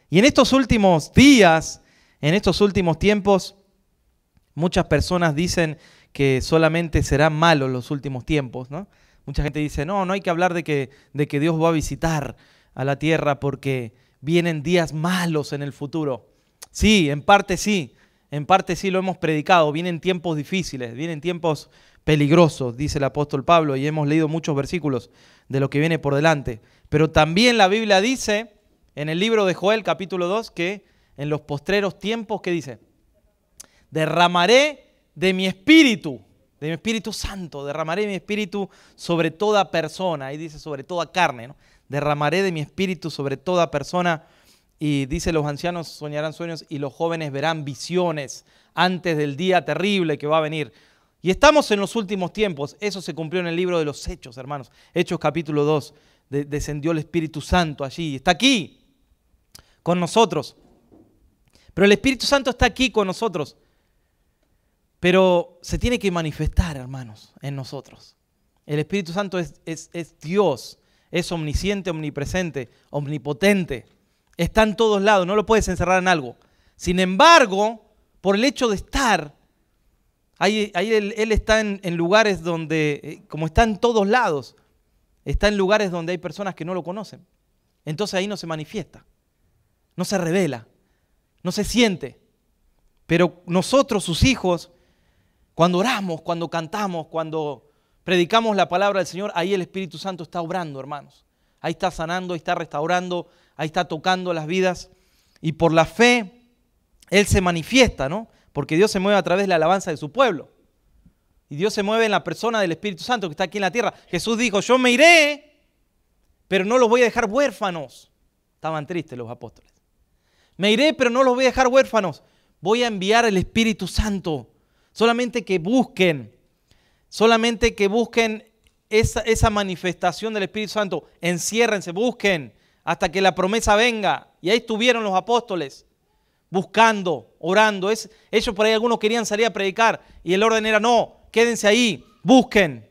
Y en estos últimos días, en estos últimos tiempos, muchas personas dicen que solamente serán malos los últimos tiempos, ¿no? Mucha gente dice, no hay que hablar de que Dios va a visitar a la tierra porque vienen días malos en el futuro. Sí, en parte sí lo hemos predicado, vienen tiempos difíciles, vienen tiempos peligrosos, dice el apóstol Pablo, y hemos leído muchos versículos de lo que viene por delante. Pero también la Biblia dice, en el libro de Joel, capítulo 2, que en los postreros tiempos, ¿qué dice? Derramaré de mi Espíritu Santo, derramaré mi Espíritu sobre toda persona, ahí dice sobre toda carne, ¿no? Derramaré de mi Espíritu sobre toda persona, y dice los ancianos soñarán sueños y los jóvenes verán visiones antes del día terrible que va a venir. Y estamos en los últimos tiempos, eso se cumplió en el libro de los Hechos, hermanos. Hechos capítulo 2, descendió el Espíritu Santo allí, está aquí con nosotros. Pero el Espíritu Santo está aquí con nosotros. Pero se tiene que manifestar, hermanos, en nosotros. El Espíritu Santo es Dios, es omnisciente, omnipresente, omnipotente. Está en todos lados, no lo puedes encerrar en algo. Sin embargo, por el hecho de estar, ahí Él está en lugares donde, como está en todos lados, está en lugares donde hay personas que no lo conocen. Entonces ahí no se manifiesta, no se revela, no se siente. Pero nosotros, sus hijos, cuando oramos, cuando cantamos, cuando predicamos la palabra del Señor, ahí el Espíritu Santo está obrando, hermanos. Ahí está sanando, ahí está restaurando, ahí está tocando las vidas. Y por la fe, Él se manifiesta, ¿no? Porque Dios se mueve a través de la alabanza de su pueblo. Y Dios se mueve en la persona del Espíritu Santo que está aquí en la tierra. Jesús dijo, yo me iré, pero no los voy a dejar huérfanos. Estaban tristes los apóstoles. Me iré, pero no los voy a dejar huérfanos. Voy a enviar el Espíritu Santo. Solamente que busquen esa manifestación del Espíritu Santo. Enciérrense, busquen hasta que la promesa venga. Y ahí estuvieron los apóstoles, buscando, orando. Ellos por ahí algunos querían salir a predicar y el orden era no, quédense ahí, busquen,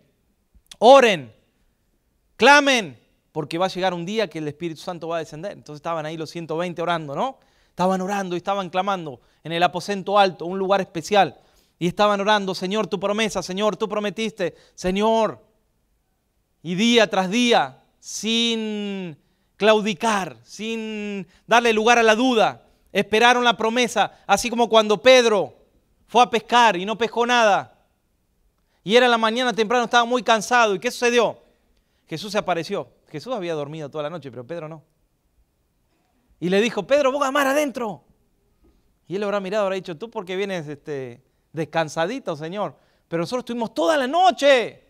oren, clamen, porque va a llegar un día que el Espíritu Santo va a descender. Entonces estaban ahí los 120 orando, ¿no? Estaban orando y estaban clamando en el aposento alto, un lugar especial. Y estaban orando, Señor, tu promesa, Señor, tú prometiste, Señor. Y día tras día, sin claudicar, sin darle lugar a la duda, esperaron la promesa, así como cuando Pedro fue a pescar y no pescó nada. Y era la mañana temprano, estaba muy cansado. ¿Y qué sucedió? Jesús se apareció. Jesús había dormido toda la noche, pero Pedro no. Y le dijo, Pedro, boga mar adentro. Y él habrá mirado, habrá dicho, tú porque vienes descansadito, Señor. Pero nosotros estuvimos toda la noche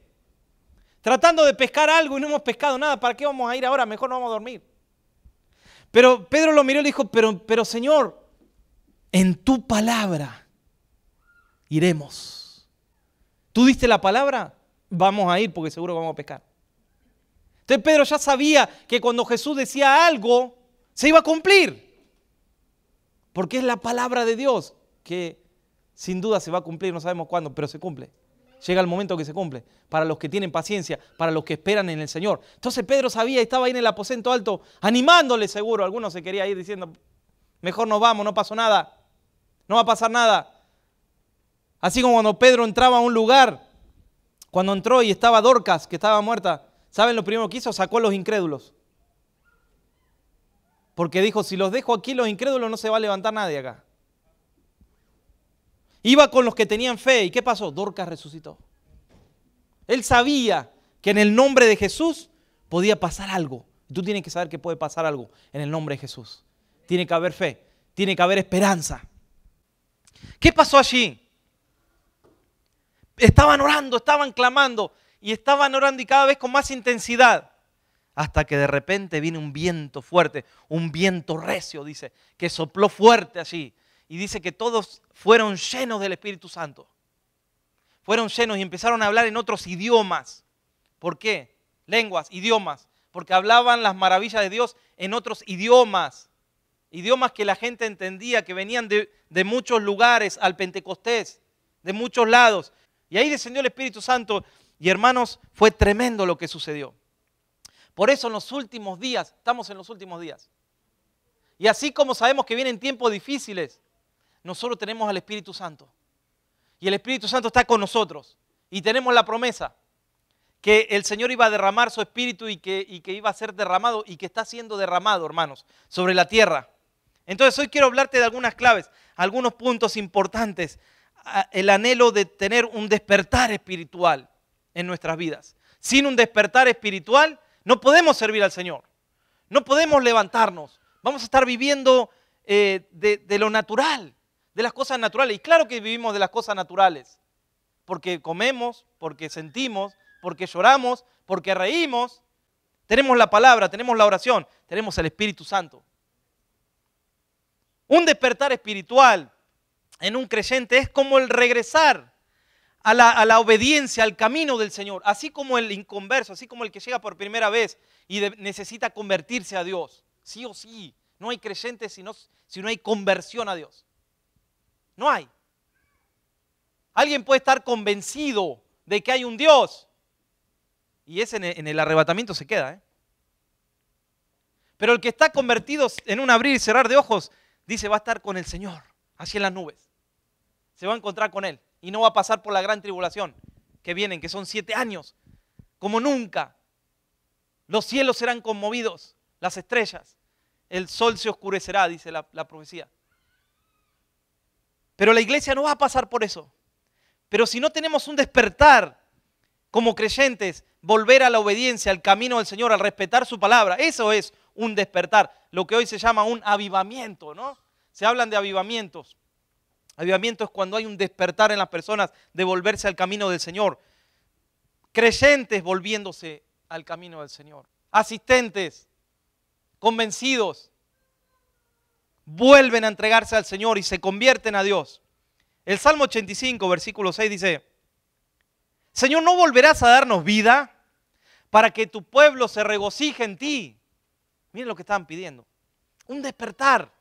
tratando de pescar algo y no hemos pescado nada. ¿Para qué vamos a ir ahora? Mejor no vamos a dormir. Pero Pedro lo miró y le dijo, pero Señor, en tu palabra iremos. ¿Tú diste la palabra? Vamos a ir porque seguro vamos a pescar. Entonces Pedro ya sabía que cuando Jesús decía algo, se iba a cumplir. Porque es la palabra de Dios que sin duda se va a cumplir, no sabemos cuándo, pero se cumple. Llega el momento que se cumple, para los que tienen paciencia, para los que esperan en el Señor. Entonces Pedro sabía y estaba ahí en el aposento alto, animándole seguro. Algunos se quería ir diciendo, mejor nos vamos, no pasó nada, no va a pasar nada. Así como cuando Pedro entraba a un lugar, cuando entró y estaba Dorcas, que estaba muerta, ¿saben lo primero que hizo? Sacó a los incrédulos. Porque dijo, si los dejo aquí los incrédulos no se va a levantar nadie acá. Iba con los que tenían fe. ¿Y qué pasó? Dorcas resucitó. Él sabía que en el nombre de Jesús podía pasar algo. Tú tienes que saber que puede pasar algo en el nombre de Jesús. Tiene que haber fe, tiene que haber esperanza. ¿Qué pasó allí? Estaban orando, estaban clamando y estaban orando y cada vez con más intensidad. Hasta que de repente vino un viento fuerte, un viento recio, dice, que sopló fuerte allí. Y dice que todos fueron llenos del Espíritu Santo. Fueron llenos y empezaron a hablar en otros idiomas. ¿Por qué? Lenguas, idiomas. Porque hablaban las maravillas de Dios en otros idiomas. Idiomas que la gente entendía, que venían de muchos lugares al Pentecostés, de muchos lados. Y ahí descendió el Espíritu Santo. Y hermanos, fue tremendo lo que sucedió. Por eso en los últimos días, estamos en los últimos días. Y así como sabemos que vienen tiempos difíciles, nosotros tenemos al Espíritu Santo. Y el Espíritu Santo está con nosotros. Y tenemos la promesa que el Señor iba a derramar su Espíritu y que iba a ser derramado y que está siendo derramado, hermanos, sobre la tierra. Entonces hoy quiero hablarte de algunas claves, algunos puntos importantes. El anhelo de tener un despertar espiritual en nuestras vidas. Sin un despertar espiritual no podemos servir al Señor. No podemos levantarnos. Vamos a estar viviendo de lo natural, de las cosas naturales. Y claro que vivimos de las cosas naturales. Porque comemos, porque sentimos, porque lloramos, porque reímos. Tenemos la palabra, tenemos la oración, tenemos el Espíritu Santo. Un despertar espiritual en un creyente es como el regresar a la obediencia, al camino del Señor. Así como el inconverso, así como el que llega por primera vez y necesita convertirse a Dios. Sí o sí, no hay creyente si no hay conversión a Dios. No hay. Alguien puede estar convencido de que hay un Dios y ese en el arrebatamiento se queda. Pero el que está convertido en un abrir y cerrar de ojos, dice va a estar con el Señor, así en las nubes. Se va a encontrar con Él y no va a pasar por la gran tribulación que vienen, que son 7 años, como nunca. Los cielos serán conmovidos, las estrellas, el sol se oscurecerá, dice la profecía. Pero la iglesia no va a pasar por eso. Pero si no tenemos un despertar como creyentes, volver a la obediencia, al camino del Señor, al respetar su palabra, eso es un despertar, lo que hoy se llama un avivamiento, ¿no? Se hablan de avivamientos. Avivamiento es cuando hay un despertar en las personas de volverse al camino del Señor. Creyentes volviéndose al camino del Señor. Asistentes, convencidos, vuelven a entregarse al Señor y se convierten a Dios. El Salmo 85, versículo 6 dice, Señor, ¿no volverás a darnos vida para que tu pueblo se regocije en ti? Miren lo que estaban pidiendo. Un despertar.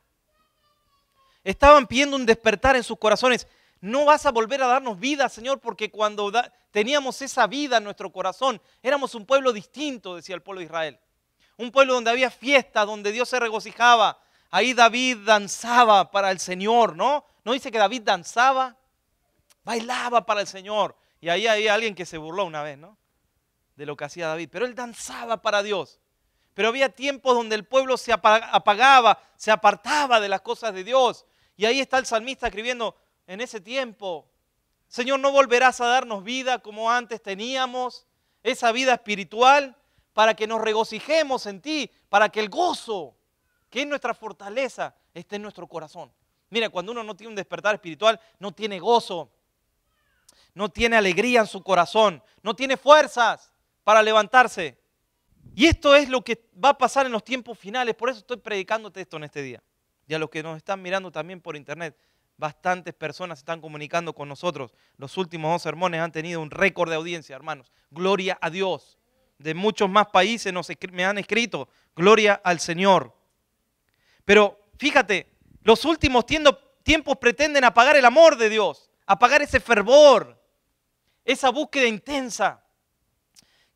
Estaban pidiendo un despertar en sus corazones. No vas a volver a darnos vida, Señor, porque cuando teníamos esa vida en nuestro corazón, éramos un pueblo distinto, decía el pueblo de Israel. Un pueblo donde había fiesta, donde Dios se regocijaba. Ahí David danzaba para el Señor, ¿no? ¿No dice que David danzaba? Bailaba para el Señor. Y ahí había alguien que se burló una vez, ¿no? De lo que hacía David. Pero él danzaba para Dios. Pero había tiempos donde el pueblo se apagaba, se apartaba de las cosas de Dios. Y ahí está el salmista escribiendo, en ese tiempo, Señor, ¿no volverás a darnos vida como antes teníamos? Esa vida espiritual, para que nos regocijemos en ti, para que el gozo, que es nuestra fortaleza, esté en nuestro corazón. Mira, cuando uno no tiene un despertar espiritual, no tiene gozo, no tiene alegría en su corazón, no tiene fuerzas para levantarse. Y esto es lo que va a pasar en los tiempos finales, por eso estoy predicándote esto en este día. Y a los que nos están mirando también por internet, bastantes personas se están comunicando con nosotros. Los últimos 2 sermones han tenido un récord de audiencia, hermanos. Gloria a Dios. De muchos más países me han escrito, gloria al Señor. Pero fíjate, los últimos tiempos pretenden apagar el amor de Dios, apagar ese fervor, esa búsqueda intensa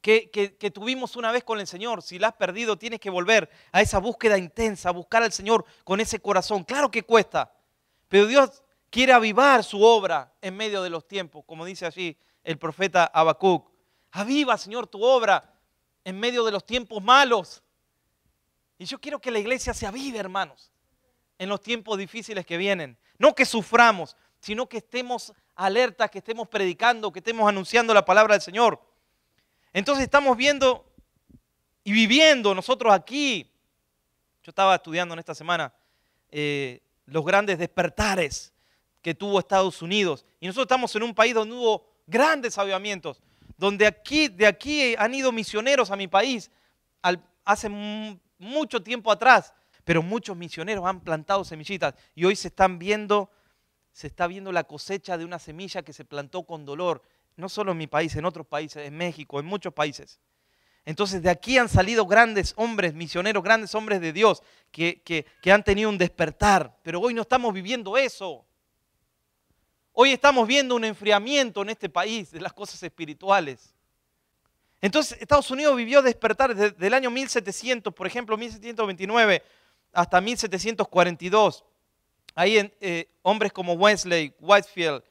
que tuvimos una vez con el Señor. Si la has perdido, tienes que volver a esa búsqueda intensa, a buscar al Señor con ese corazón. Claro que cuesta, pero Dios quiere avivar su obra en medio de los tiempos, como dice allí el profeta Habacuc. Aviva, Señor, tu obra en medio de los tiempos malos. Y yo quiero que la iglesia se avive, hermanos, en los tiempos difíciles que vienen. No que suframos, sino que estemos alertas, que estemos predicando, que estemos anunciando la palabra del Señor. Entonces estamos viendo y viviendo nosotros aquí. Yo estaba estudiando en esta semana los grandes despertares que tuvo Estados Unidos. Y nosotros estamos en un país donde hubo grandes avivamientos, donde de aquí han ido misioneros a mi país hace mucho tiempo atrás, pero muchos misioneros han plantado semillitas y hoy se está viendo la cosecha de una semilla que se plantó con dolor, no solo en mi país, en otros países, en México, en muchos países. Entonces de aquí han salido grandes hombres misioneros, grandes hombres de Dios que han tenido un despertar, pero hoy no estamos viviendo eso. Hoy estamos viendo un enfriamiento en este país de las cosas espirituales. Entonces Estados Unidos vivió despertar desde el año 1700, por ejemplo, 1729, hasta 1742. Ahí hombres como Wesley, Whitefield,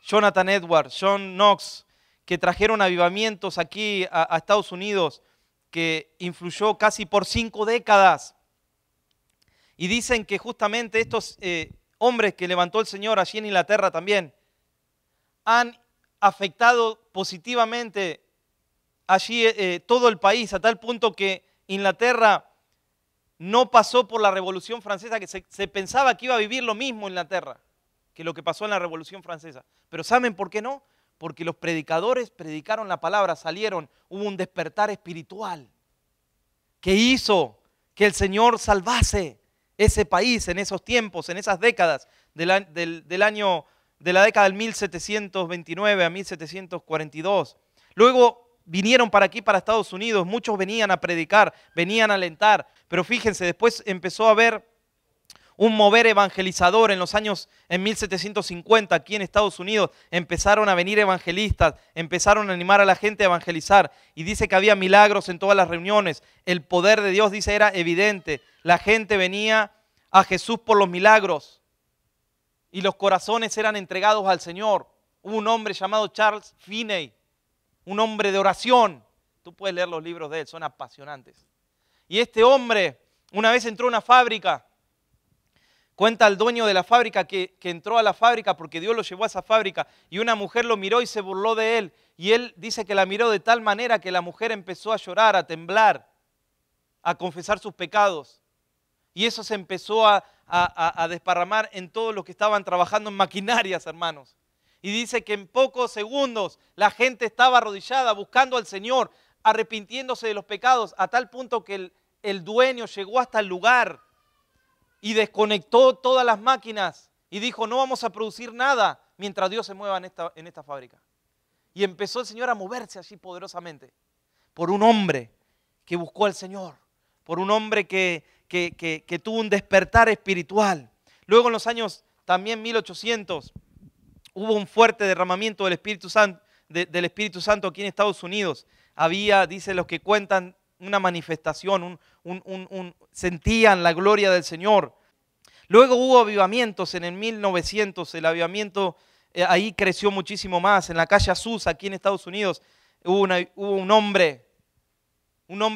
Jonathan Edwards, John Knox, que trajeron avivamientos aquí a Estados Unidos, que influyó casi por 5 décadas. Y dicen que justamente estos hombres que levantó el Señor allí en Inglaterra también han afectado positivamente allí todo el país, a tal punto que Inglaterra no pasó por la Revolución Francesa, que se pensaba que iba a vivir lo mismo en Inglaterra que lo que pasó en la Revolución Francesa. Pero ¿saben por qué no? Porque los predicadores predicaron la palabra, salieron, hubo un despertar espiritual que hizo que el Señor salvase ese país en esos tiempos, en esas décadas de la década del 1729 a 1742. Luego vinieron para aquí, para Estados Unidos, muchos venían a predicar, venían a alentar, pero fíjense, después empezó a haber un mover evangelizador en 1750 aquí en Estados Unidos. Empezaron a venir evangelistas, empezaron a animar a la gente a evangelizar. Y dice que había milagros en todas las reuniones. El poder de Dios, dice, era evidente. La gente venía a Jesús por los milagros. Y los corazones eran entregados al Señor. Hubo un hombre llamado Charles Finney, un hombre de oración. Tú puedes leer los libros de él, son apasionantes. Y este hombre una vez entró a una fábrica. Cuenta el dueño de la fábrica que entró a la fábrica porque Dios lo llevó a esa fábrica y una mujer lo miró y se burló de él. Y él dice que la miró de tal manera que la mujer empezó a llorar, a temblar, a confesar sus pecados. Y eso se empezó a desparramar en todos los que estaban trabajando en maquinarias, hermanos. Y dice que en pocos segundos la gente estaba arrodillada buscando al Señor, arrepintiéndose de los pecados, a tal punto que el dueño llegó hasta el lugar y desconectó todas las máquinas y dijo, no vamos a producir nada mientras Dios se mueva en esta fábrica. Y empezó el Señor a moverse allí poderosamente por un hombre que buscó al Señor, por un hombre que tuvo un despertar espiritual. Luego en los años también 1800 hubo un fuerte derramamiento del Espíritu Santo aquí en Estados Unidos. Había, dicen los que cuentan, una manifestación, sentían la gloria del Señor. Luego hubo avivamientos en el 1900, el avivamiento ahí creció muchísimo más. En la calle Azusa, aquí en Estados Unidos, hubo un hombre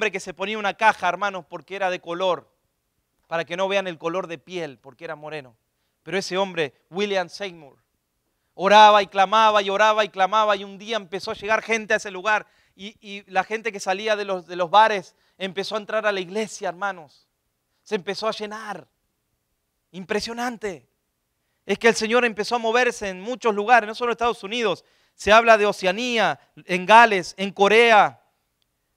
que se ponía una caja, hermanos, porque era de color, para que no vean el color de piel, porque era moreno. Pero ese hombre, William Seymour, oraba y clamaba y oraba y clamaba, y un día empezó a llegar gente a ese lugar. Y la gente que salía de los bares empezó a entrar a la iglesia, hermanos. Se empezó a llenar. Impresionante. Es que el Señor empezó a moverse en muchos lugares, no solo en Estados Unidos. Se habla de Oceanía, en Gales, en Corea.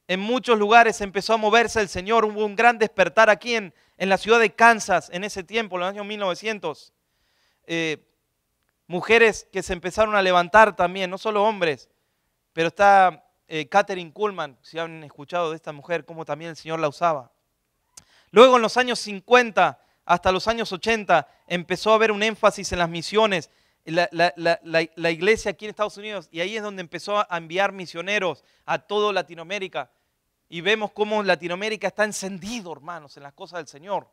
En muchos lugares empezó a moverse el Señor. Hubo un gran despertar aquí en la ciudad de Kansas en ese tiempo, en los años 1900. Mujeres que se empezaron a levantar también, no solo hombres. Pero está Kathryn Kuhlman, si han escuchado de esta mujer, cómo también el Señor la usaba. Luego en los años 50 hasta los años 80 empezó a haber un énfasis en las misiones. La iglesia aquí en Estados Unidos, y ahí es donde empezó a enviar misioneros a toda Latinoamérica. Y vemos cómo Latinoamérica está encendido, hermanos, en las cosas del Señor.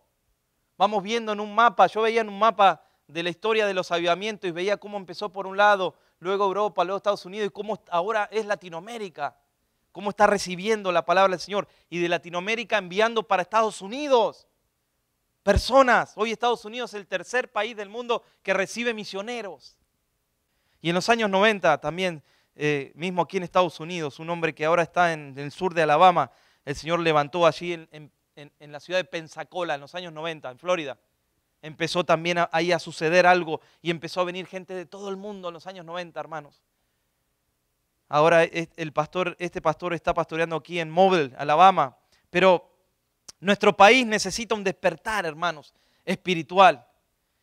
Vamos viendo en un mapa, yo veía en un mapa de la historia de los avivamientos y veía cómo empezó por un lado, luego Europa, luego Estados Unidos, y cómo ahora es Latinoamérica, cómo está recibiendo la palabra del Señor, y de Latinoamérica enviando para Estados Unidos personas. Hoy Estados Unidos es el tercer país del mundo que recibe misioneros. Y en los años 90 también, mismo aquí en Estados Unidos, un hombre que ahora está en el sur de Alabama, el Señor levantó allí en la ciudad de Pensacola, en los años 90, en Florida. Empezó también ahí a suceder algo y empezó a venir gente de todo el mundo en los años 90, hermanos. Ahora este pastor está pastoreando aquí en Mobile, Alabama. Pero nuestro país necesita un despertar, hermanos, espiritual.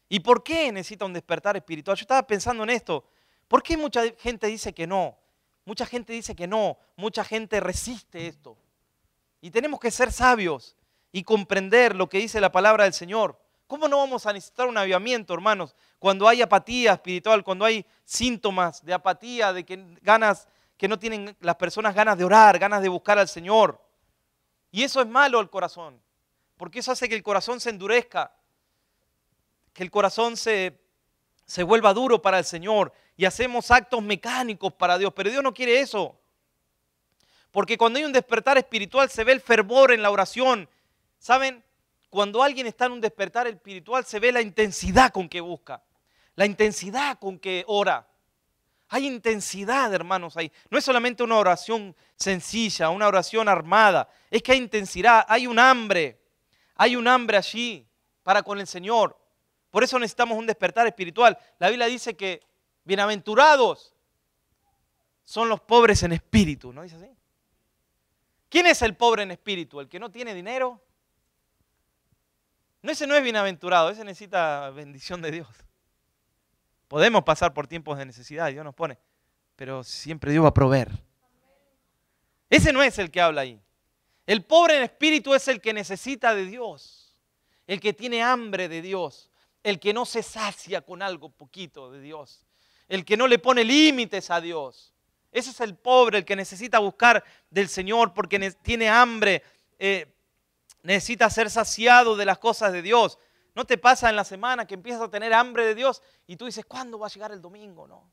¿Y por qué necesita un despertar espiritual? Yo estaba pensando en esto. ¿Por qué mucha gente dice que no? Mucha gente dice que no. Mucha gente resiste esto. Y tenemos que ser sabios y comprender lo que dice la palabra del Señor. ¿Cómo no vamos a necesitar un avivamiento, hermanos? Cuando hay apatía espiritual, cuando hay síntomas de apatía, de que no tienen las personas ganas de orar, ganas de buscar al Señor. Y eso es malo al corazón. porque eso hace que el corazón se endurezca, que el corazón se vuelva duro para el Señor y hacemos actos mecánicos para Dios. Pero Dios no quiere eso, porque cuando hay un despertar espiritual se ve el fervor en la oración. ¿Saben? Cuando alguien está en un despertar espiritual se ve la intensidad con que busca, la intensidad con que ora. Hay intensidad, hermanos, ahí. No es solamente una oración sencilla, una oración armada. Es que hay intensidad, hay un hambre allí para con el Señor. Por eso necesitamos un despertar espiritual. La Biblia dice que bienaventurados son los pobres en espíritu, ¿no dice así? ¿Quién es el pobre en espíritu? ¿El que no tiene dinero? No, ese no es bienaventurado, ese necesita bendición de Dios. Podemos pasar por tiempos de necesidad, Dios nos pone, pero siempre Dios va a proveer. Ese no es el que habla ahí. El pobre en espíritu es el que necesita de Dios, el que tiene hambre de Dios, el que no se sacia con algo poquito de Dios, el que no le pone límites a Dios. Ese es el pobre, el que necesita buscar del Señor porque tiene hambre, necesita ser saciado de las cosas de Dios. ¿No te pasa en la semana que empiezas a tener hambre de Dios y tú dices, ¿cuándo va a llegar el domingo? ¿No?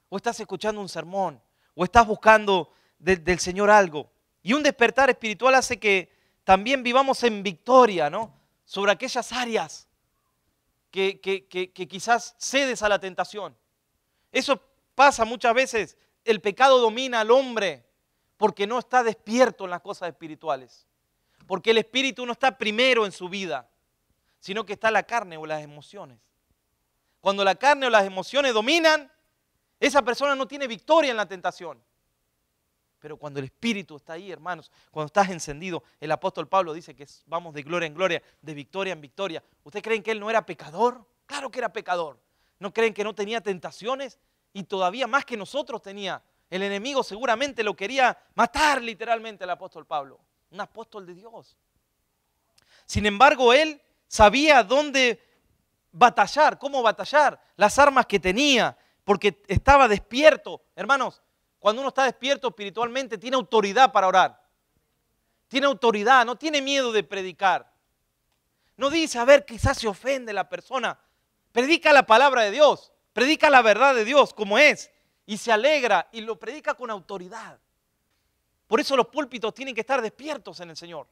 O estás escuchando un sermón, o estás buscando del Señor algo. Y un despertar espiritual hace que también vivamos en victoria, ¿no? Sobre aquellas áreas que quizás cedes a la tentación. Eso pasa muchas veces. El pecado domina al hombre porque no está despierto en las cosas espirituales. Porque el espíritu no está primero en su vida, sino que está la carne o las emociones. Cuando la carne o las emociones dominan, esa persona no tiene victoria en la tentación. Pero cuando el espíritu está ahí, hermanos, cuando estás encendido, el apóstol Pablo dice que vamos de gloria en gloria, de victoria en victoria. ¿Ustedes creen que él no era pecador? Claro que era pecador. ¿No creen que no tenía tentaciones? Y todavía más que nosotros tenía. El enemigo seguramente lo quería matar literalmente al apóstol Pablo. Un apóstol de Dios. Sin embargo, él sabía dónde batallar, cómo batallar, las armas que tenía, porque estaba despierto. Hermanos, cuando uno está despierto espiritualmente, tiene autoridad para orar. Tiene autoridad, no tiene miedo de predicar. No dice, a ver, quizás se ofende la persona. Predica la palabra de Dios, predica la verdad de Dios como es, y se alegra y lo predica con autoridad. Por eso los púlpitos tienen que estar despiertos en el Señor.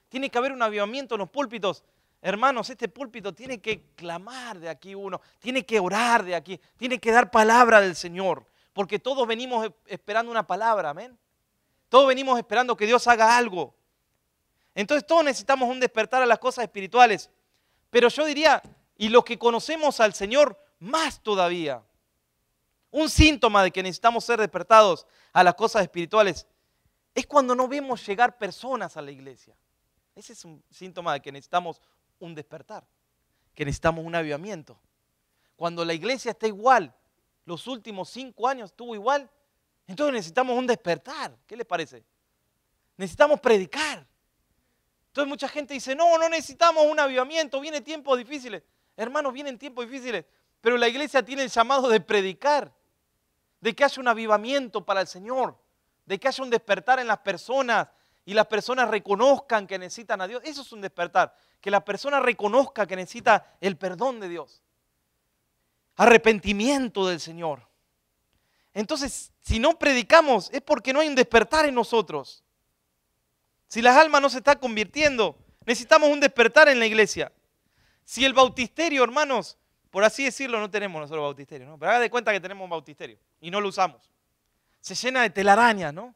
Tiene que haber un avivamiento en los púlpitos. Hermanos, este púlpito tiene que clamar de aquí uno, tiene que orar de aquí, tiene que dar palabra del Señor, porque todos venimos esperando una palabra, amén. Todos venimos esperando que Dios haga algo. Entonces todos necesitamos un despertar a las cosas espirituales. Pero yo diría, y los que conocemos al Señor, más todavía. Un síntoma de que necesitamos ser despertados a las cosas espirituales es cuando no vemos llegar personas a la iglesia. Ese es un síntoma de que necesitamos un despertar, que necesitamos un avivamiento. Cuando la iglesia está igual, los últimos 5 años estuvo igual, entonces necesitamos un despertar. ¿Qué les parece? Necesitamos predicar. Entonces mucha gente dice, no necesitamos un avivamiento, vienen tiempos difíciles. Hermanos, vienen tiempos difíciles, pero la iglesia tiene el llamado de predicar, de que haya un avivamiento para el Señor, de que haya un despertar en las personas y las personas reconozcan que necesitan a Dios. Eso es un despertar, que la persona reconozca que necesita el perdón de Dios, arrepentimiento del Señor. Entonces, si no predicamos es porque no hay un despertar en nosotros. Si las almas no se están convirtiendo, necesitamos un despertar en la iglesia. Si el bautisterio, hermanos, por así decirlo, no tenemos nosotros bautisterio, ¿no? Pero haga de cuenta que tenemos un bautisterio y no lo usamos. Se llena de telarañas, ¿no?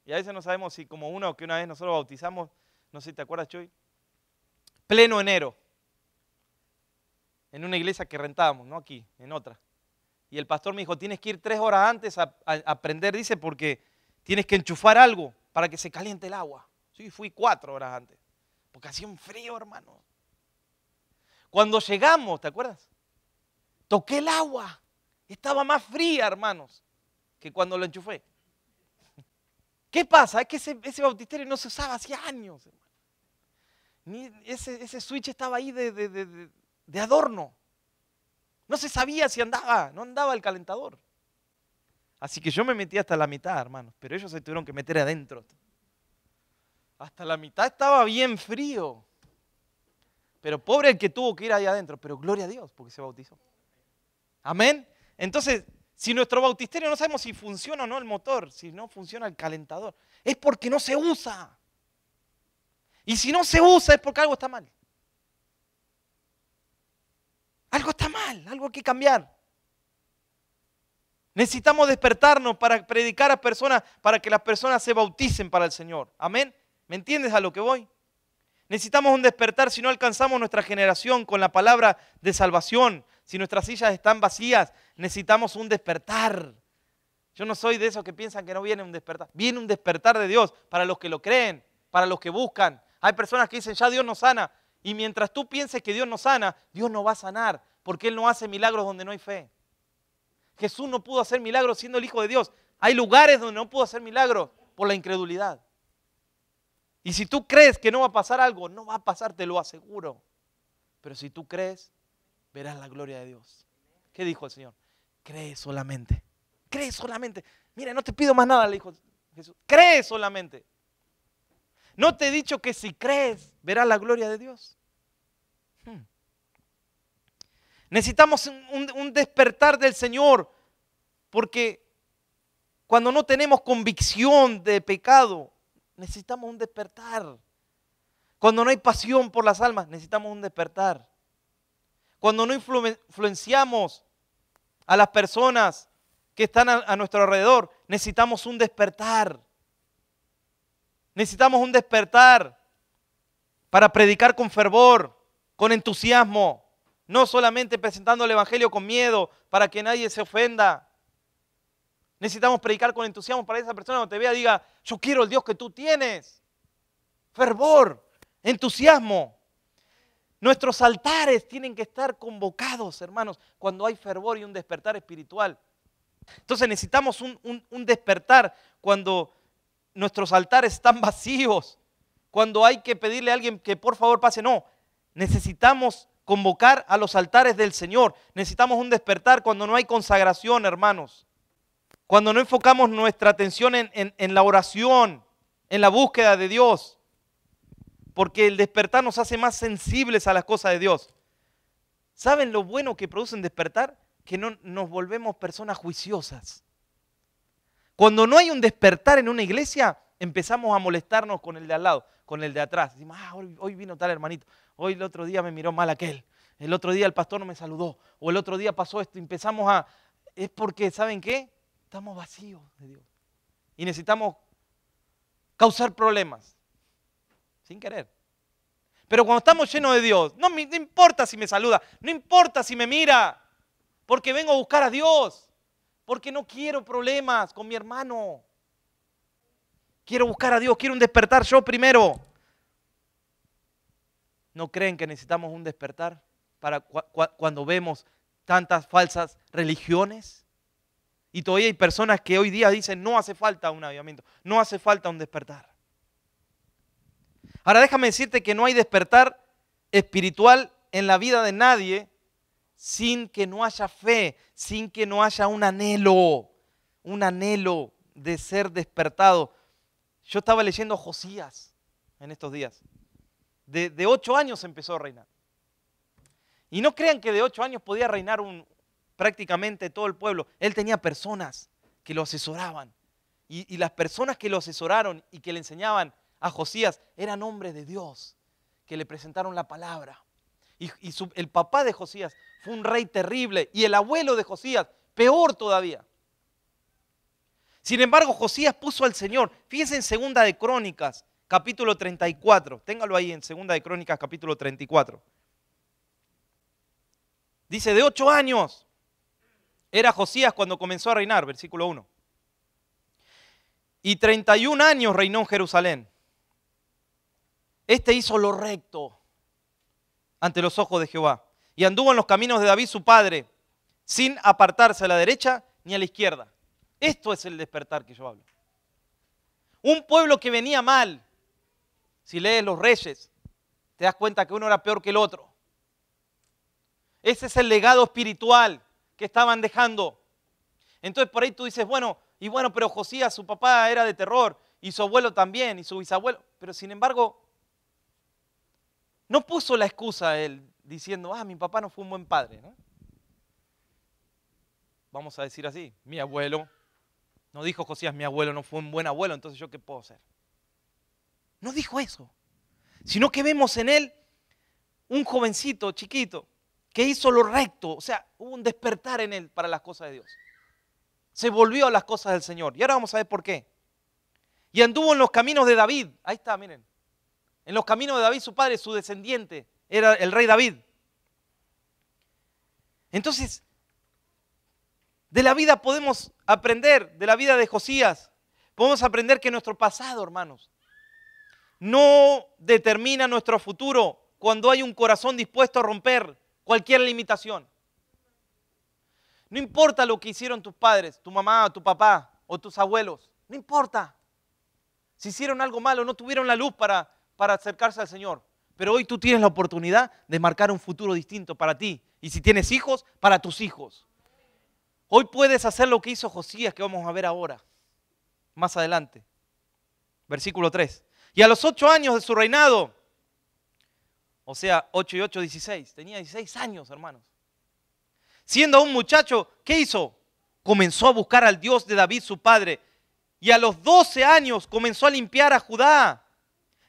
Y a veces no sabemos si como uno que una vez nosotros bautizamos, no sé si te acuerdas, Choy, pleno enero, en una iglesia que rentábamos, no aquí, en otra. Y el pastor me dijo, tienes que ir 3 horas antes a aprender, dice, porque tienes que enchufar algo para que se caliente el agua. Sí, fui 4 horas antes, porque hacía un frío, hermano. Cuando llegamos, ¿te acuerdas? Toqué el agua, estaba más fría, hermanos, que cuando lo enchufé. ¿Qué pasa? Es que ese bautisterio no se usaba hacía años, hermano. Ese switch estaba ahí de adorno. No se sabía si andaba, no andaba el calentador. Así que yo me metí hasta la mitad, hermanos, pero ellos se tuvieron que meter adentro. hasta la mitad estaba bien frío. Pero pobre el que tuvo que ir ahí adentro. Pero gloria a Dios porque se bautizó. Amén. Entonces, si nuestro bautisterio no sabemos si funciona o no el motor, si no funciona el calentador, es porque no se usa. Y si no se usa es porque algo está mal. Algo está mal, algo hay que cambiar. Necesitamos despertarnos para predicar a personas, para que las personas se bauticen para el Señor. Amén. ¿Me entiendes a lo que voy? Necesitamos un despertar si no alcanzamos nuestra generación con la palabra de salvación. Si nuestras sillas están vacías, necesitamos un despertar. Yo no soy de esos que piensan que no viene un despertar. Viene un despertar de Dios para los que lo creen, para los que buscan. Hay personas que dicen, ya Dios nos sana. Y mientras tú pienses que Dios nos sana, Dios no va a sanar, porque Él no hace milagros donde no hay fe. Jesús no pudo hacer milagros siendo el Hijo de Dios. Hay lugares donde no pudo hacer milagros por la incredulidad. Y si tú crees que no va a pasar algo, no va a pasar, te lo aseguro. Pero si tú crees, verás la gloria de Dios. ¿Qué dijo el Señor? Cree solamente. Cree solamente. Mira, no te pido más nada, le dijo Jesús. Cree solamente. ¿No te he dicho que si crees, verás la gloria de Dios? Necesitamos un despertar del Señor, porque cuando no tenemos convicción de pecado, necesitamos un despertar. Cuando no hay pasión por las almas, necesitamos un despertar. Cuando no influenciamos a las personas que están a nuestro alrededor, necesitamos un despertar. Necesitamos un despertar para predicar con fervor, con entusiasmo, no solamente presentando el Evangelio con miedo para que nadie se ofenda. Necesitamos predicar con entusiasmo para que esa persona cuando te vea diga, yo quiero el Dios que tú tienes. Fervor, entusiasmo. Nuestros altares tienen que estar convocados, hermanos, cuando hay fervor y un despertar espiritual. Entonces necesitamos un despertar cuando nuestros altares están vacíos, cuando hay que pedirle a alguien que por favor pase. No, necesitamos convocar a los altares del Señor. Necesitamos un despertar cuando no hay consagración, hermanos. Cuando no enfocamos nuestra atención en la oración, en la búsqueda de Dios. Porque el despertar nos hace más sensibles a las cosas de Dios. ¿Saben lo bueno que produce un despertar? Que no nos volvemos personas juiciosas. Cuando no hay un despertar en una iglesia, empezamos a molestarnos con el de al lado, con el de atrás. Decimos, hoy vino tal hermanito, hoy el otro día me miró mal aquel, el otro día el pastor no me saludó, o el otro día pasó esto. Es porque, ¿saben qué? Estamos vacíos de Dios. Y necesitamos causar problemas, sin querer. Pero cuando estamos llenos de Dios, no importa si me saluda, no importa si me mira, porque vengo a buscar a Dios. Porque no quiero problemas con mi hermano. Quiero buscar a Dios, quiero un despertar yo primero. ¿No creen que necesitamos un despertar para cuando vemos tantas falsas religiones? Y todavía hay personas que hoy día dicen no hace falta un avivamiento, no hace falta un despertar. Ahora déjame decirte que no hay despertar espiritual en la vida de nadie sin que no haya fe, sin que no haya un anhelo de ser despertado. Yo estaba leyendo Josías en estos días. De 8 años empezó a reinar. Y no crean que de 8 años podía reinar prácticamente todo el pueblo. Él tenía personas que lo asesoraban. Y las personas que lo asesoraron y que le enseñaban a Josías eran hombres de Dios, que le presentaron la palabra. El papá de Josías fue un rey terrible y el abuelo de Josías, peor todavía. Sin embargo, Josías puso al Señor. Fíjense en Segunda de Crónicas, capítulo 34. Téngalo ahí en Segunda de Crónicas, capítulo 34. Dice, de 8 años era Josías cuando comenzó a reinar, versículo 1. Y 31 años reinó en Jerusalén. Este hizo lo recto ante los ojos de Jehová. Y anduvo en los caminos de David su padre, sin apartarse a la derecha ni a la izquierda. Esto es el despertar que yo hablo. Un pueblo que venía mal. Si lees los Reyes, te das cuenta que uno era peor que el otro. Ese es el legado espiritual que estaban dejando. Entonces por ahí tú dices, pero Josías, su papá era de terror. y su abuelo también, y su bisabuelo. Pero sin embargo, no puso la excusa él diciendo, mi papá no fue un buen padre, ¿no? Vamos a decir así, mi abuelo, no dijo Josías, mi abuelo no fue un buen abuelo, entonces ¿yo qué puedo hacer? No dijo eso, sino que vemos en él un jovencito chiquito que hizo lo recto, o sea, hubo un despertar en él para las cosas de Dios. Se volvió a las cosas del Señor. Y ahora vamos a ver por qué. Y anduvo en los caminos de David. Ahí está, miren. En los caminos de David, su padre, su descendiente, era el rey David. Entonces, de la vida podemos aprender, de la vida de Josías, podemos aprender que nuestro pasado, hermanos, no determina nuestro futuro cuando hay un corazón dispuesto a romper cualquier limitación. No importa lo que hicieron tus padres, tu mamá, tu papá o tus abuelos. No importa. Si hicieron algo malo, no tuvieron la luz para acercarse al Señor. Pero hoy tú tienes la oportunidad de marcar un futuro distinto para ti. Y si tienes hijos, para tus hijos. Hoy puedes hacer lo que hizo Josías, que vamos a ver ahora, más adelante. Versículo 3. Y a los 8 años de su reinado, o sea, 8 y 8, 16. Tenía 16 años, hermanos. Siendo aún muchacho, ¿qué hizo? Comenzó a buscar al Dios de David, su padre. Y a los 12 años comenzó a limpiar a Judá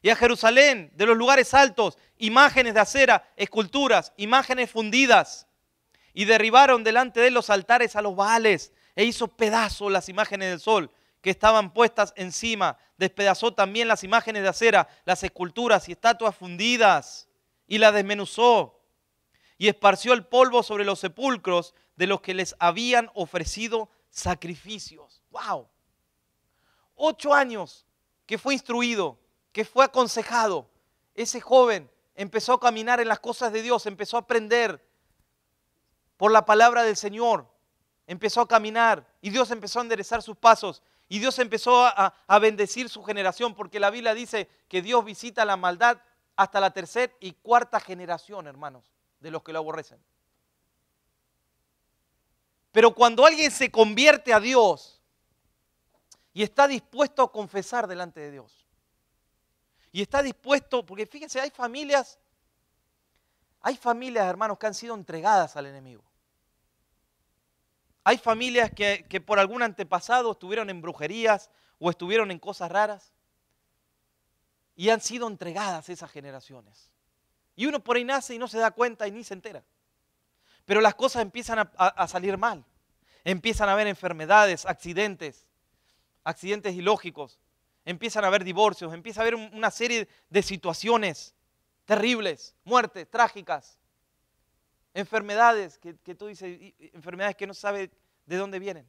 y a Jerusalén de los lugares altos, imágenes de acera, esculturas, imágenes fundidas. Y derribaron delante de él los altares a los Baales e hizo pedazos las imágenes del sol que estaban puestas encima. Despedazó también las imágenes de acera, las esculturas y estatuas fundidas y las desmenuzó. Y esparció el polvo sobre los sepulcros de los que les habían ofrecido sacrificios. ¡Wow! 8 años que fue instruido, que fue aconsejado. Ese joven empezó a caminar en las cosas de Dios, empezó a aprender por la palabra del Señor. Empezó a caminar y Dios empezó a enderezar sus pasos. Y Dios empezó a bendecir su generación, porque la Biblia dice que Dios visita la maldad hasta la 3ª y 4ª generación, hermanos, de los que lo aborrecen. Pero cuando alguien se convierte a Dios y está dispuesto a confesar delante de Dios, y está dispuesto, porque fíjense, hay familias, hermanos, que han sido entregadas al enemigo. Hay familias que por algún antepasado estuvieron en brujerías o estuvieron en cosas raras y han sido entregadas esas generaciones. Y uno por ahí nace y no se da cuenta y ni se entera. Pero las cosas empiezan a salir mal. Empiezan a haber enfermedades, accidentes ilógicos. Empiezan a haber divorcios, empieza a haber una serie de situaciones terribles, muertes trágicas, enfermedades que tú dices, enfermedades que no sabes de dónde vienen.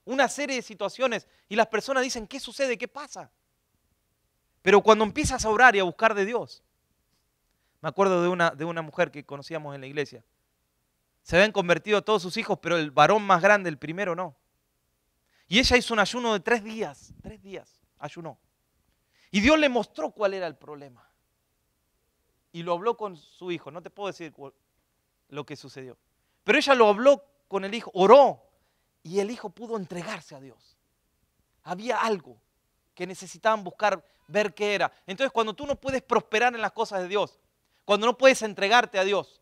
Una serie de situaciones y las personas dicen, ¿qué sucede? ¿Qué pasa? Pero cuando empiezas a orar y a buscar de Dios, me acuerdo de una mujer que conocíamos en la iglesia. Se habían convertido todos sus hijos, pero el varón más grande, el primero, no. Y ella hizo un ayuno de 3 días. 3 días ayunó. Y Dios le mostró cuál era el problema. Y lo habló con su hijo. No te puedo decir lo que sucedió. Pero ella lo habló con el hijo, oró. Y el hijo pudo entregarse a Dios. Había algo que necesitaban buscar, ver qué era. Entonces, cuando tú no puedes prosperar en las cosas de Dios, cuando no puedes entregarte a Dios,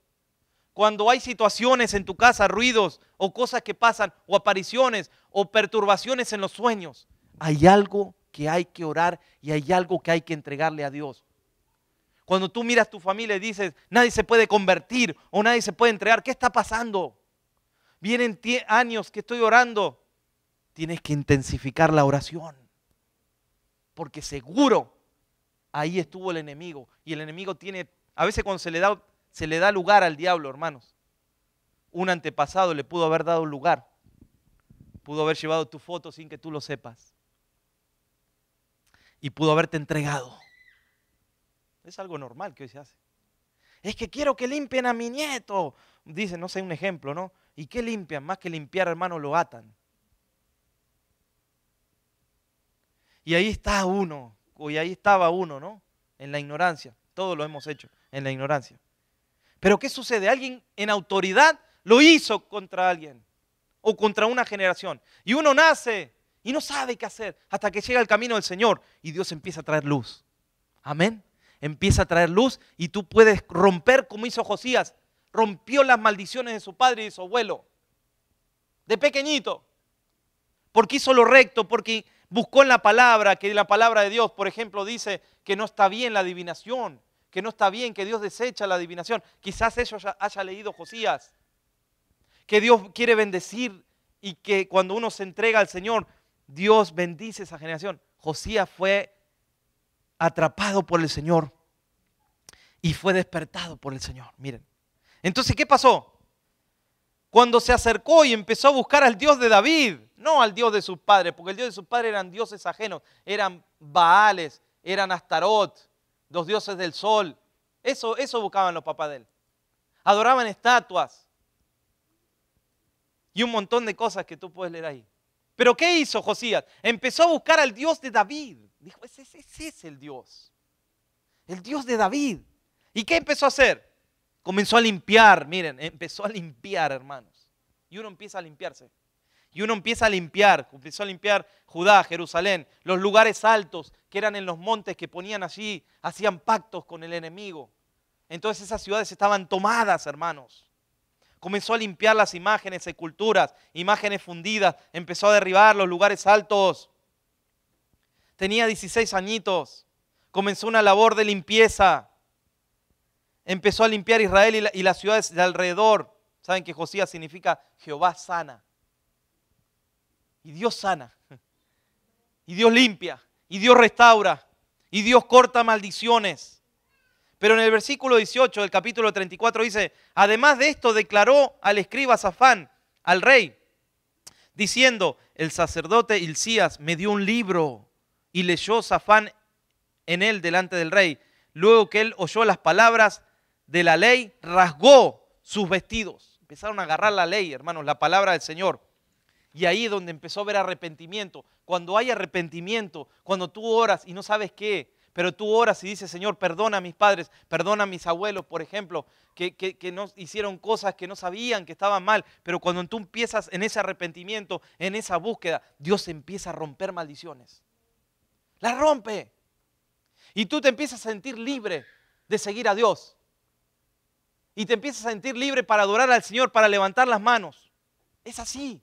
cuando hay situaciones en tu casa, ruidos o cosas que pasan, o apariciones o perturbaciones en los sueños, hay algo que hay que orar y hay algo que hay que entregarle a Dios. Cuando tú miras tu familia y dices, nadie se puede convertir o nadie se puede entregar, ¿qué está pasando? Vienen años que estoy orando. Tienes que intensificar la oración, porque seguro ahí estuvo el enemigo. Y el enemigo tiene, a veces cuando se le da lugar al diablo, hermanos, un antepasado le pudo haber dado lugar, pudo haber llevado tu foto sin que tú lo sepas y pudo haberte entregado. Es algo normal que hoy se hace. Es que quiero que limpien a mi nieto. Dice, no sé, un ejemplo, ¿no? ¿Y qué limpian? Más que limpiar, hermano, lo atan. Y ahí está uno, y ahí estaba uno, ¿no? En la ignorancia. Todos lo hemos hecho en la ignorancia. Pero ¿qué sucede? Alguien en autoridad lo hizo contra alguien o contra una generación. Y uno nace y no sabe qué hacer hasta que llega el camino del Señor y Dios empieza a traer luz. Amén. Empieza a traer luz y tú puedes romper como hizo Josías. Rompió las maldiciones de su padre y de su abuelo. De pequeñito. Porque hizo lo recto, porque buscó en la palabra, que la palabra de Dios, por ejemplo, dice que no está bien la adivinación, que no está bien, que Dios desecha la adivinación. Quizás eso haya leído Josías. Que Dios quiere bendecir y que cuando uno se entrega al Señor, Dios bendice esa generación. Josías fue atrapado por el Señor y fue despertado por el Señor. Miren. Entonces, ¿qué pasó? Cuando se acercó y empezó a buscar al Dios de David, no al Dios de sus padres, porque el Dios de sus padres eran dioses ajenos, eran Baales, eran Astarot, los dioses del sol. Eso buscaban los papás de él. Adoraban estatuas y un montón de cosas que tú puedes leer ahí. Pero ¿qué hizo Josías? Empezó a buscar al Dios de David. Dijo, ese es el Dios de David. ¿Y qué empezó a hacer? Comenzó a limpiar, miren, empezó a limpiar, hermanos. Y uno empieza a limpiarse. Y uno empieza a limpiar, empezó a limpiar Judá, Jerusalén, los lugares altos que eran en los montes que ponían allí, hacían pactos con el enemigo. Entonces esas ciudades estaban tomadas, hermanos. Comenzó a limpiar las imágenes, sepulturas, imágenes fundidas, empezó a derribar los lugares altos. Tenía 16 añitos, comenzó una labor de limpieza. Empezó a limpiar Israel y las ciudades de alrededor. Saben que Josías significa Jehová sana. Y Dios sana. Y Dios limpia. Y Dios restaura. Y Dios corta maldiciones. Pero en el versículo 18 del capítulo 34 dice, además de esto declaró al escriba Safán, al rey, diciendo, el sacerdote Hilcías me dio un libro y leyó Safán en él delante del rey. Luego que él oyó las palabras de la ley, rasgó sus vestidos. Empezaron a agarrar la ley, hermanos, la palabra del Señor. Y ahí es donde empezó a ver arrepentimiento. Cuando hay arrepentimiento, cuando tú oras y no sabes qué, pero tú oras y dices, Señor, perdona a mis padres, perdona a mis abuelos, por ejemplo, que no hicieron cosas que no sabían que estaban mal. Pero cuando tú empiezas en ese arrepentimiento, en esa búsqueda, Dios empieza a romper maldiciones. Las rompe. Y tú te empiezas a sentir libre de seguir a Dios. Y te empiezas a sentir libre para adorar al Señor, para levantar las manos. Es así.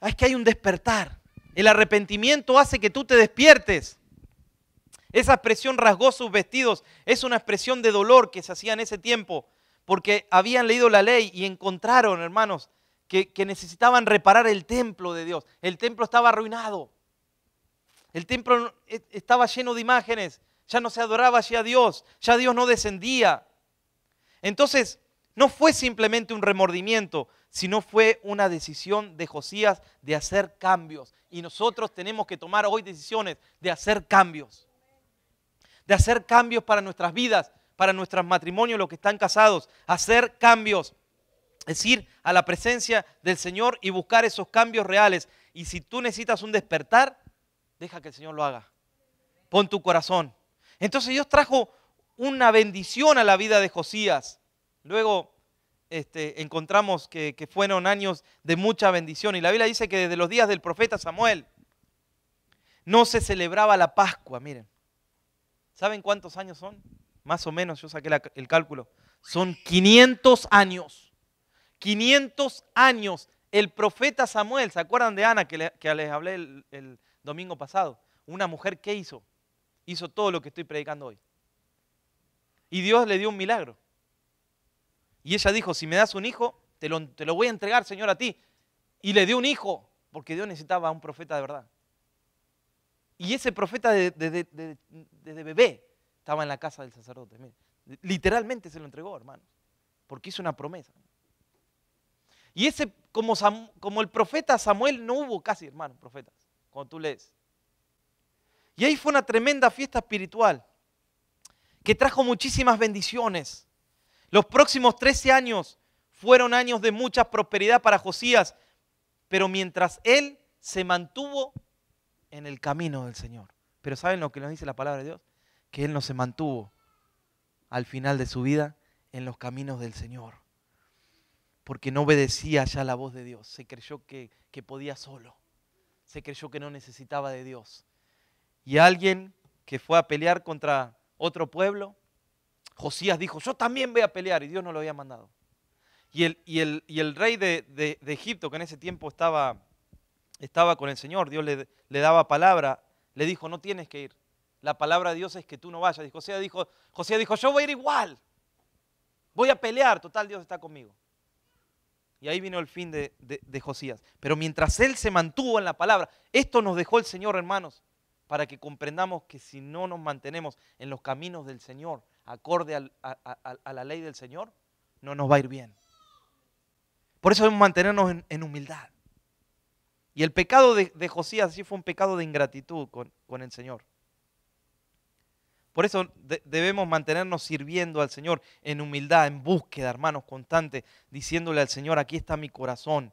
Es que hay un despertar. El arrepentimiento hace que tú te despiertes. Esa expresión rasgó sus vestidos es una expresión de dolor que se hacía en ese tiempo, porque habían leído la ley y encontraron, hermanos, que necesitaban reparar el templo de Dios. El templo estaba arruinado. El templo estaba lleno de imágenes. Ya no se adoraba allí a Dios. Ya Dios no descendía. Entonces, no fue simplemente un remordimiento, sino fue una decisión de Josías de hacer cambios. Y nosotros tenemos que tomar hoy decisiones de hacer cambios. De hacer cambios para nuestras vidas, para nuestros matrimonios, los que están casados. Hacer cambios. Es ir a la presencia del Señor y buscar esos cambios reales. Y si tú necesitas un despertar, deja que el Señor lo haga. Pon tu corazón. Entonces Dios trajo una bendición a la vida de Josías. Luego encontramos que fueron años de mucha bendición. Y la Biblia dice que desde los días del profeta Samuel no se celebraba la Pascua. Miren, ¿saben cuántos años son? Más o menos, yo saqué el cálculo. Son 500 años. 500 años. El profeta Samuel, ¿se acuerdan de Ana que les hablé el domingo pasado? Una mujer que hizo todo lo que estoy predicando hoy. Y Dios le dio un milagro. Y ella dijo, si me das un hijo, te lo voy a entregar, Señor, a ti. Y le dio un hijo, porque Dios necesitaba a un profeta de verdad. Y ese profeta desde bebé estaba en la casa del sacerdote. Mire, literalmente se lo entregó, hermanos, porque hizo una promesa. Y ese, como el profeta Samuel, no hubo casi, hermanos, profetas, cuando tú lees. Y ahí fue una tremenda fiesta espiritual que trajo muchísimas bendiciones. Los próximos 13 años fueron años de mucha prosperidad para Josías, pero mientras él se mantuvo en el camino del Señor. Pero ¿saben lo que nos dice la palabra de Dios? Que él no se mantuvo al final de su vida en los caminos del Señor, porque no obedecía ya la voz de Dios, se creyó que podía solo. se creyó que no necesitaba de Dios. Y alguien que fue a pelear contra otro pueblo, Josías dijo, yo también voy a pelear, y Dios no lo había mandado. Y el rey de Egipto, que en ese tiempo estaba con el Señor, Dios le daba palabra, le dijo, no tienes que ir. La palabra de Dios es que tú no vayas. Y Josías dijo, yo voy a ir igual. Voy a pelear, total, Dios está conmigo. Y ahí vino el fin de Josías. Pero mientras él se mantuvo en la palabra, esto nos dejó el Señor, hermanos, para que comprendamos que si no nos mantenemos en los caminos del Señor, acorde a la ley del Señor, no nos va a ir bien. Por eso debemos mantenernos en humildad. Y el pecado de Josías sí fue un pecado de ingratitud con el Señor. Por eso debemos mantenernos sirviendo al Señor en humildad, en búsqueda, hermanos, constante, diciéndole al Señor, aquí está mi corazón.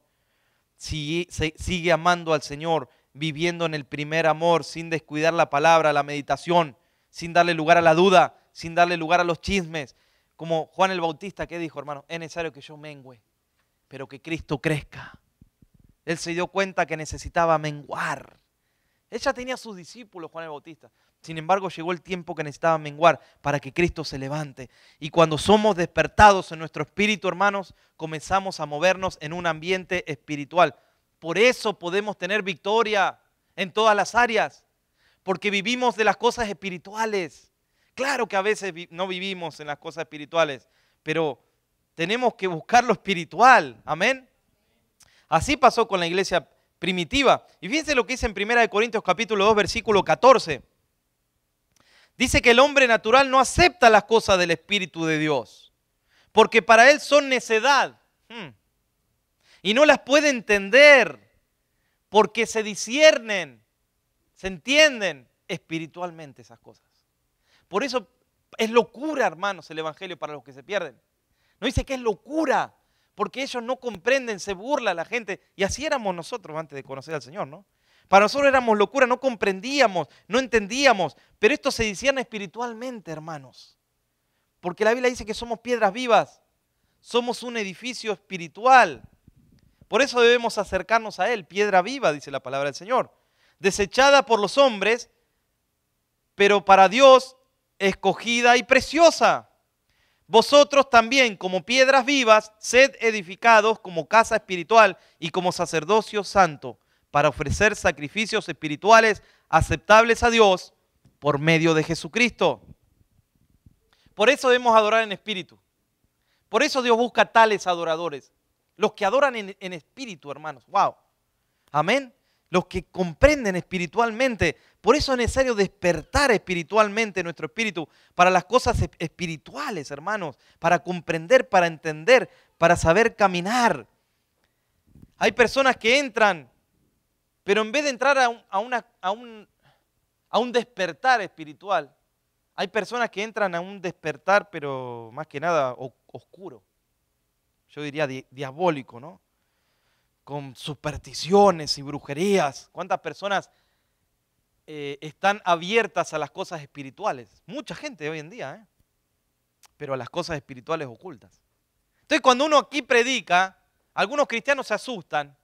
Sigue amando al Señor, viviendo en el primer amor, sin descuidar la palabra, la meditación, sin darle lugar a la duda, sin darle lugar a los chismes. Como Juan el Bautista, que dijo, hermano, es necesario que yo mengüe, pero que Cristo crezca. Él se dio cuenta que necesitaba menguar. Él ya tenía sus discípulos, Juan el Bautista. Sin embargo, llegó el tiempo que necesitaba menguar para que Cristo se levante. Y cuando somos despertados en nuestro espíritu, hermanos, comenzamos a movernos en un ambiente espiritual. Por eso podemos tener victoria en todas las áreas, porque vivimos de las cosas espirituales. Claro que a veces no vivimos en las cosas espirituales, pero tenemos que buscar lo espiritual. Amén. Así pasó con la iglesia primitiva. Y fíjense lo que dice en 1 Corintios capítulo 2, versículo 14. Dice que el hombre natural no acepta las cosas del Espíritu de Dios, porque para él son necedad. Y no las puede entender, porque se disciernen, se entienden espiritualmente esas cosas. Por eso es locura, hermanos, el Evangelio para los que se pierden. No dice que es locura, porque ellos no comprenden, se burla la gente. Y así éramos nosotros antes de conocer al Señor, ¿no? Para nosotros éramos locura, no comprendíamos, no entendíamos. Pero esto se discierne espiritualmente, hermanos. Porque la Biblia dice que somos piedras vivas. Somos un edificio espiritual. Por eso debemos acercarnos a Él. Piedra viva, dice la palabra del Señor. Desechada por los hombres, pero para Dios escogida y preciosa. Vosotros también, como piedras vivas, sed edificados como casa espiritual y como sacerdocio santo, para ofrecer sacrificios espirituales aceptables a Dios por medio de Jesucristo. Por eso debemos adorar en espíritu. Por eso Dios busca tales adoradores. Los que adoran en espíritu, hermanos. ¡Wow! Amén. Los que comprenden espiritualmente. Por eso es necesario despertar espiritualmente nuestro espíritu para las cosas espirituales, hermanos. Para comprender, para entender, para saber caminar. Hay personas que entran, pero en vez de entrar a un despertar espiritual, hay personas que entran a un despertar, pero más que nada oscuro. Yo diría diabólico, ¿no? Con supersticiones y brujerías. ¿Cuántas personas están abiertas a las cosas espirituales? Mucha gente hoy en día, pero a las cosas espirituales ocultas. Entonces, cuando uno aquí predica, algunos cristianos se asustan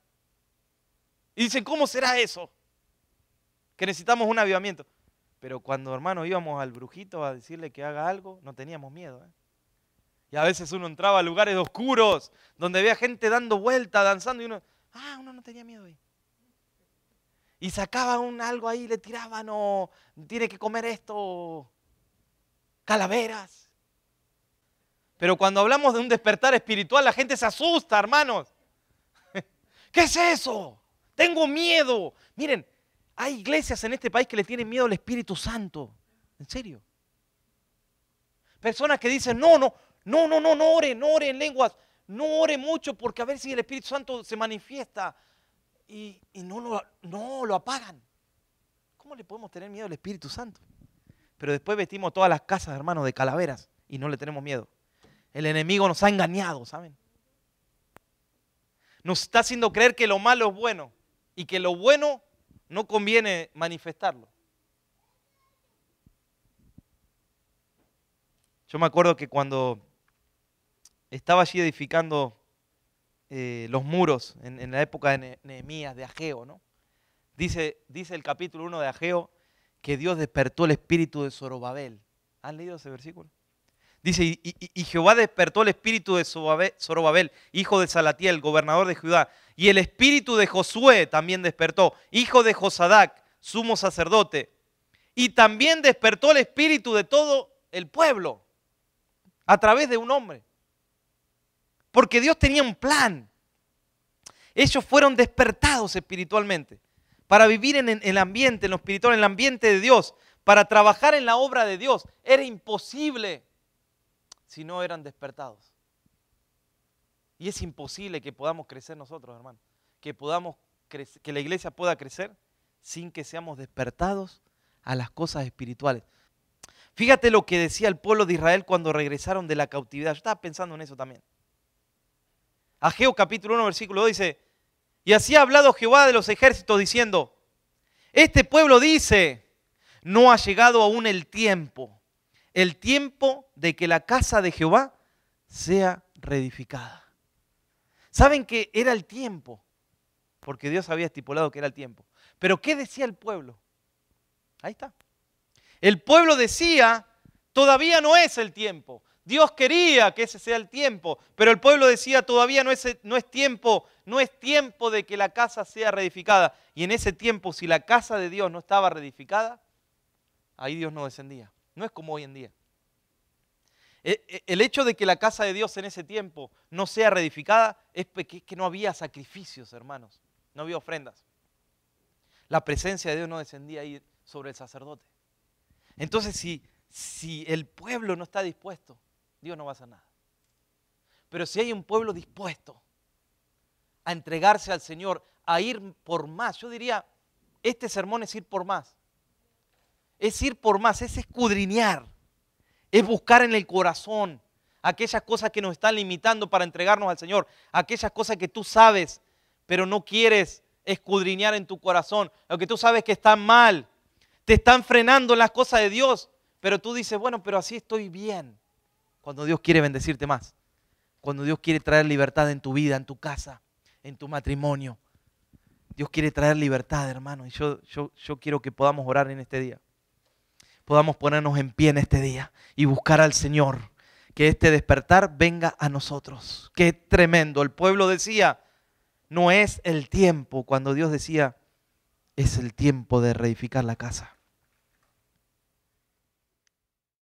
y dicen, ¿cómo será eso? Que necesitamos un avivamiento. Pero cuando, hermanos, íbamos al brujito a decirle que haga algo, no teníamos miedo. Y a veces uno entraba a lugares oscuros, donde había gente dando vueltas, danzando, y uno no tenía miedo ahí. Y sacaban algo ahí, le tiraban, no, tiene que comer esto, calaveras. Pero cuando hablamos de un despertar espiritual, la gente se asusta, hermanos. ¿Qué es eso? Tengo miedo. Miren, hay iglesias en este país que le tienen miedo al Espíritu Santo. ¿En serio? Personas que dicen, no ore en lenguas. No ore mucho porque a ver si el Espíritu Santo se manifiesta. Y no lo apagan. ¿Cómo le podemos tener miedo al Espíritu Santo? Pero después vestimos todas las casas, hermanos, de calaveras y no le tenemos miedo. El enemigo nos ha engañado, ¿saben? Nos está haciendo creer que lo malo es bueno y que lo bueno no conviene manifestarlo. Yo me acuerdo que cuando estaba allí edificando los muros en la época de Nehemías, de Ageo, ¿no? Dice el capítulo 1 de Ageo que Dios despertó el espíritu de Zorobabel. ¿Han leído ese versículo? Dice, y Jehová despertó el espíritu de Zorobabel, hijo de Salatiel, gobernador de Judá. Y el espíritu de Josué también despertó, hijo de Josadac, sumo sacerdote. Y también despertó el espíritu de todo el pueblo a través de un hombre. Porque Dios tenía un plan. Ellos fueron despertados espiritualmente para vivir en el ambiente, en lo espiritual, en el ambiente de Dios, para trabajar en la obra de Dios. Era imposible si no eran despertados. Y es imposible que podamos crecer nosotros, hermanos. Que la iglesia pueda crecer sin que seamos despertados a las cosas espirituales. Fíjate lo que decía el pueblo de Israel cuando regresaron de la cautividad. Yo estaba pensando en eso también. Ageo capítulo 1 versículo 2 dice, y así ha hablado Jehová de los ejércitos diciendo, este pueblo dice, no ha llegado aún el tiempo de que la casa de Jehová sea reedificada. ¿Saben que era el tiempo? Porque Dios había estipulado que era el tiempo. Pero ¿qué decía el pueblo? Ahí está. El pueblo decía, todavía no es el tiempo. Dios quería que ese sea el tiempo, pero el pueblo decía, todavía no es tiempo de que la casa sea reedificada. Y en ese tiempo, si la casa de Dios no estaba reedificada, ahí Dios no descendía. No es como hoy en día. El hecho de que la casa de Dios en ese tiempo no sea reedificada es que no había sacrificios, hermanos. No había ofrendas. La presencia de Dios no descendía ahí sobre el sacerdote. Entonces, si el pueblo no está dispuesto, Dios no va a hacer nada. Pero si hay un pueblo dispuesto a entregarse al Señor, a ir por más, yo diría, este sermón es ir por más. Es ir por más, es escudriñar, es buscar en el corazón aquellas cosas que nos están limitando para entregarnos al Señor, aquellas cosas que tú sabes, pero no quieres escudriñar en tu corazón, lo que tú sabes que están mal, te están frenando en las cosas de Dios, pero tú dices, bueno, pero así estoy bien. Cuando Dios quiere bendecirte más, cuando Dios quiere traer libertad en tu vida, en tu casa, en tu matrimonio. Dios quiere traer libertad, hermano, y yo quiero que podamos orar en este día. Podamos ponernos en pie en este día y buscar al Señor. Que este despertar venga a nosotros. Qué tremendo. El pueblo decía, no es el tiempo, cuando Dios decía, es el tiempo de reedificar la casa.